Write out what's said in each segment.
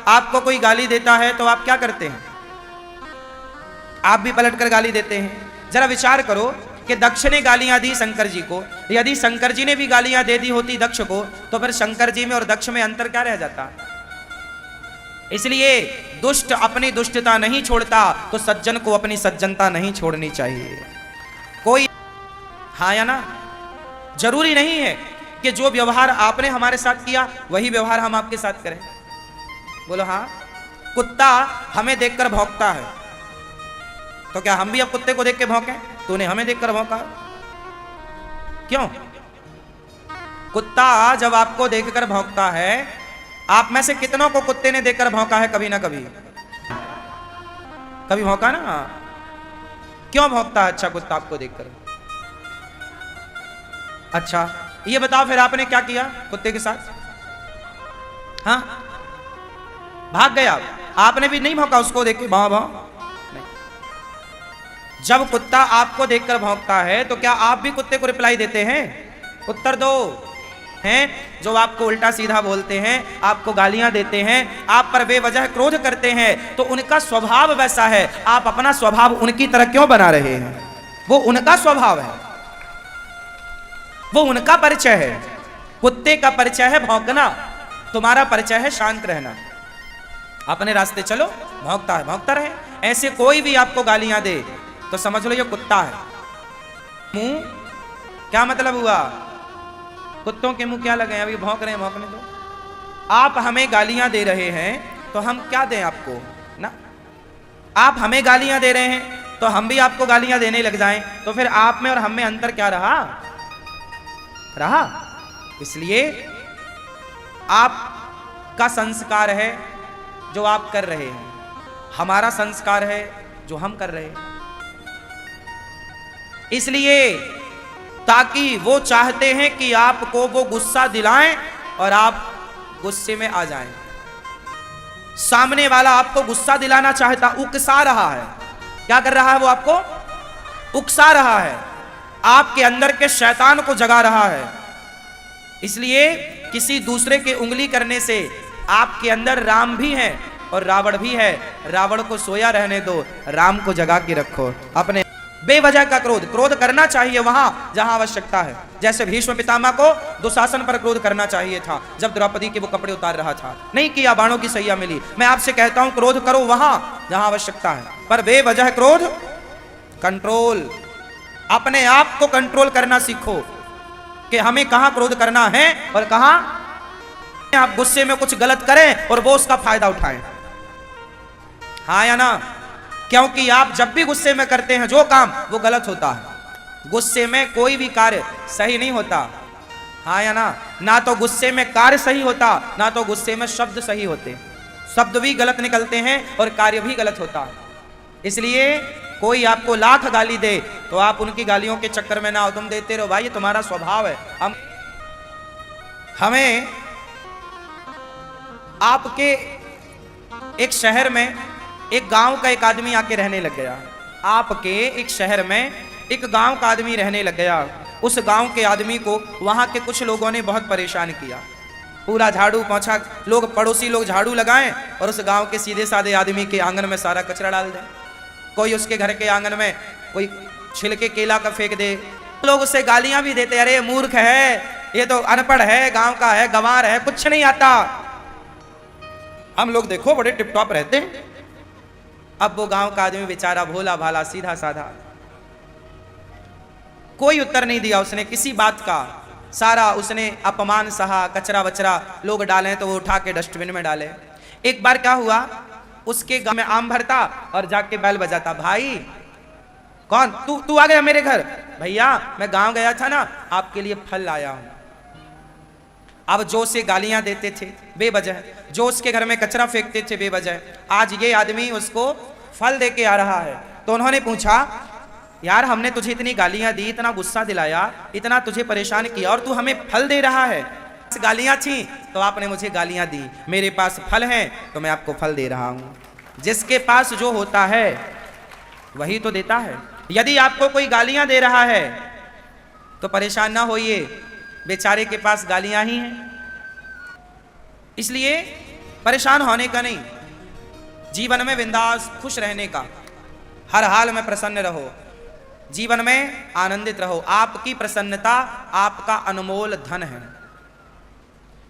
आपको कोई गाली देता है तो आप क्या करते हैं? आप भी पलटकर गाली देते हैं। जरा विचार करो कि दक्ष ने गालियां दी शंकर जी को, यदि शंकर जी ने भी गालियां दे दी होती दक्ष को, तो फिर शंकर जी में और दक्ष में अंतर क्या रह जाता? इसलिए दुष्ट अपनी दुष्टता नहीं छोड़ता, तो सज्जन को अपनी सज्जनता नहीं छोड़नी चाहिए। कोई हाँ या ना? जरूरी नहीं है कि जो व्यवहार आपने हमारे साथ किया वही व्यवहार हम आपके साथ करें। बोलो हाँ। कुत्ता हमें देखकर भौंकता है, तो क्या हम भी अब कुत्ते को देख के भौंके? तूने हमें देखकर भौंका, क्यों? कुत्ता जब आपको देखकर भौंकता है, आप में से कितनों को कुत्ते ने देखकर भौंका है कभी ना कभी? कभी भौंका ना? क्यों भौंकता है अच्छा कुत्ता आपको देखकर? अच्छा ये बताओ फिर आपने क्या किया कुत्ते के साथ? हाँ, भाग गया। आपने भी नहीं भौंका उसको देख के, भाव भाव नहीं। जब कुत्ता आपको देखकर भौंकता है तो क्या आप भी कुत्ते को रिप्लाई देते हैं? उत्तर दो। हैं जो आपको उल्टा सीधा बोलते हैं, आपको गालियां देते हैं, आप पर बेवजह क्रोध करते हैं, तो उनका स्वभाव वैसा है, आप अपना स्वभाव उनकी तरह क्यों बना रहे हैं? वो उनका स्वभाव है, वो उनका परिचय है। कुत्ते का परिचय है भौंकना, तुम्हारा परिचय है शांत रहना। अपने रास्ते चलो, भौंकता है भौंकता रहे। ऐसे कोई भी आपको गालियां दे तो समझ लो ये कुत्ता है। मुंह क्या मतलब हुआ? कुत्तों के मुंह क्या लगे? अभी भौंक रहे हैं, भौंकने दो। आप हमें गालियां दे रहे हैं तो हम क्या दें आपको ना? आप हमें गालियां दे रहे हैं तो हम भी आपको गालियां देने लग जाएं, तो फिर आप में और हम में अंतर क्या रहा? इसलिए आपका संस्कार है जो आप कर रहे हैं, हमारा संस्कार है जो हम कर रहे हैं। इसलिए ताकि वो चाहते हैं कि आपको वो गुस्सा दिलाएं और आप गुस्से में आ जाएं। सामने वाला आपको गुस्सा दिलाना चाहता, उकसा रहा है। क्या कर रहा है वो? आपको उकसा रहा है, आपके अंदर के शैतान को जगा रहा है। इसलिए किसी दूसरे के उंगली करने से आपके अंदर राम भी है और रावण भी है। रावण को सोया रहने दो, राम को जगा के रखो। अपने बेवजह का क्रोध करना चाहिए वहां जहां आवश्यकता है। जैसे भीष्म पितामह को दुशासन पर क्रोध करना चाहिए था जब द्रौपदी के वो कपड़े उतार रहा था, नहीं किया, बाणों की सैया मिली। मैं आपसे कहता हूं क्रोध करो वहां जहां आवश्यकता है, पर बेवजह क्रोध कंट्रोल। अपने आप को कंट्रोल करना सीखो कि हमें कहां क्रोध करना है और कहां आप गुस्से में कुछ गलत करें और वो उसका फायदा उठाएं। हाँ या ना? क्योंकि आप जब भी गुस्से में करते हैं जो काम, वो गलत होता है। गुस्से में कोई भी कार्य सही नहीं होता। हाँ या ना? ना तो गुस्से में कार्य सही होता, ना तो गुस्से में शब्द सही होते। शब्द भी गलत निकलते हैं और कार्य भी गलत होता है। इसलिए कोई आपको लाख गाली दे तो आप उनकी गालियों के चक्कर में ना हो, तुम देते रहो भाई, ये तुम्हारा स्वभाव है। हमें आपके एक शहर में एक गांव का एक आदमी आके रहने लग गया। आपके एक शहर में एक गांव का आदमी रहने लग गया। उस गांव के आदमी को वहां के कुछ लोगों ने बहुत परेशान किया। पूरा झाड़ू पोंछा, लोग पड़ोसी लोग झाड़ू लगाएं और उस गांव के सीधे साधे आदमी के आंगन में सारा कचरा डाल दें। कोई उसके घर के आंगन में कोई छिलके केला का फेंक दे। लोग उससे गालियां भी देते, अरे मूर्ख है, ये तो अनपढ़ है, गांव का है, गंवार है, कुछ नहीं आता। हम लोग देखो बड़े टिप टॉप रहते हैं। अब वो गांव का आदमी बेचारा भोला भाला सीधा साधा, कोई उत्तर नहीं दिया उसने किसी बात का। सारा उसने अपमान सहा, कचरा वचरा लोग डालें तो वो उठा के डस्टबिन में डाले। एक बार क्या हुआ, उसके गांव में आम भरता और जाके बैल बजाता, भाई कौन तू आ गया मेरे घर? भैया मैं गांव गया था ना, आपके लिए फल लाया हूं। अब जो से गालियां देते थे बेवजह, जो उसके घर में कचरा फेंकते थे बेवजह, आज ये आदमी उसको फल दे के आ रहा है। तो उन्होंने पूछा, यार हमने तुझे इतनी गालियां दी, इतना गुस्सा दिलाया, इतना तुझे परेशान किया और तू हमें फल दे रहा है? गालियां थी तो आपने मुझे गालियां दी, मेरे पास फल हैं तो मैं आपको फल दे रहा हूं। जिसके पास जो होता है वही तो देता है। यदि आपको कोई गालियां दे रहा है तो परेशान ना होइए, बेचारे के पास गालियां ही हैं। इसलिए परेशान होने का नहीं, जीवन में बिंदास खुश रहने का, हर हाल में प्रसन्न रहो, जीवन में आनंदित रहो। आपकी प्रसन्नता आपका अनमोल धन है।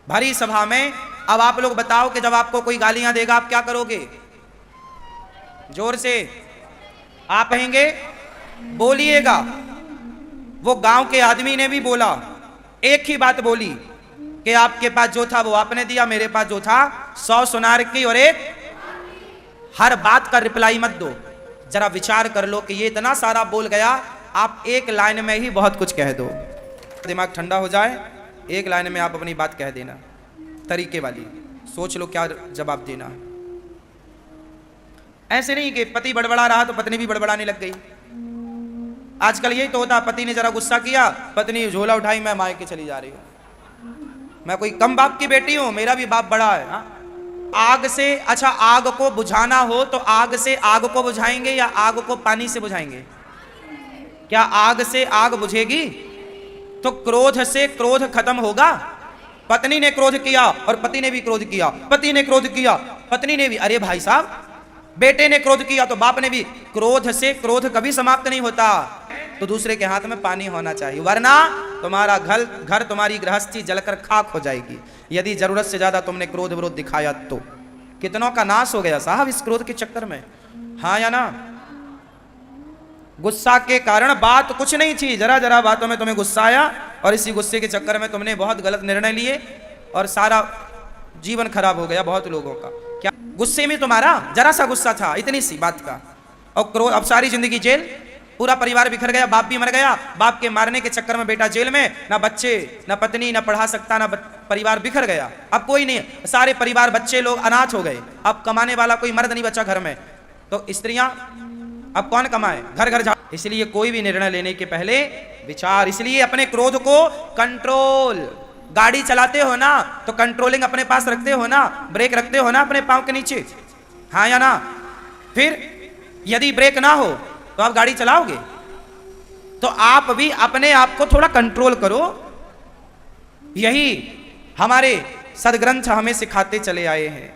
भरी सभा में अब आप लोग बताओ कि जब आपको कोई गालियां देगा आप क्या करोगे? जोर से आप कहेंगे, बोलिएगा। वो गांव के आदमी ने भी बोला, एक ही बात बोली कि आपके पास जो था वो आपने दिया, मेरे पास जो था 100 सुनार की और एक। हर बात का रिप्लाई मत दो, जरा विचार कर लो कि ये इतना सारा बोल गया, आप एक लाइन में ही बहुत कुछ कह दो। दिमाग ठंडा हो जाए, एक लाइन में आप अपनी बात कह देना, तरीके वाली। सोच लो क्या जवाब देना। ऐसे नहीं कि पति बड़बड़ा रहा तो पत्नी भी बड़बड़ाने लग गई। आजकल यही तो होता, पति ने जरा गुस्सा किया, पत्नी झोला उठाई, मैं मायके चली जा रही हूं, मैं कोई कम बाप की बेटी हूं, मेरा भी बाप बड़ा है। हा? आग से, अच्छा आग को बुझाना हो तो आग से आग को बुझाएंगे या आग को पानी से बुझाएंगे? क्या आग से आग बुझेगी? तो क्रोध से क्रोध खत्म होगा। पत्नी ने क्रोध किया और पति ने भी क्रोध किया, पति ने क्रोध किया, पत्नी ने भी, अरे भाई साहब, बेटे ने क्रोध किया तो बाप ने भी। क्रोध से क्रोध कभी समाप्त नहीं होता। तो दूसरे के हाथ में पानी होना चाहिए, वरना तुम्हारा घर तुम्हारी गृहस्थी जलकर खाक हो जाएगी। यदि जरूरत से ज्यादा तुमने क्रोध विरोध दिखाया तो कितनों का नाश हो गया साहब इस क्रोध के चक्कर में। हाँ या ना? गुस्सा के कारण बात कुछ नहीं थी, जरा जरा बातों में तुम्हें गुस्सा आया और इसी गुस्से के चक्कर में तुमने बहुत गलत निर्णय लिए और सारा जीवन खराब हो गया बहुत लोगों का। क्या गुस्से में तुम्हारा जरा सा गुस्सा था, इतनी सी बात का, और क्रोध, अब सारी जिंदगी जेल, पूरा परिवार बिखर गया, बाप भी मर गया, बाप के मारने के चक्कर में बेटा जेल में, ना बच्चे ना पत्नी ना पढ़ा सकता, ना परिवार बिखर गया। अब कोई नहीं, सारे परिवार बच्चे लोग अनाथ हो गए। अब कमाने वाला कोई मर्द नहीं बचा घर में, तो स्त्रियां अब कौन कमाए, घर घर जा। इसलिए कोई भी निर्णय लेने के पहले विचार, इसलिए अपने क्रोध को कंट्रोल। गाड़ी चलाते हो ना तो कंट्रोलिंग अपने पास रखते हो ना, ब्रेक रखते हो ना अपने पांव के नीचे, हाँ या ना? फिर यदि ब्रेक ना हो तो आप गाड़ी चलाओगे? तो आप भी अपने आप को थोड़ा कंट्रोल करो। यही हमारे सदग्रंथ हमें सिखाते चले आए हैं।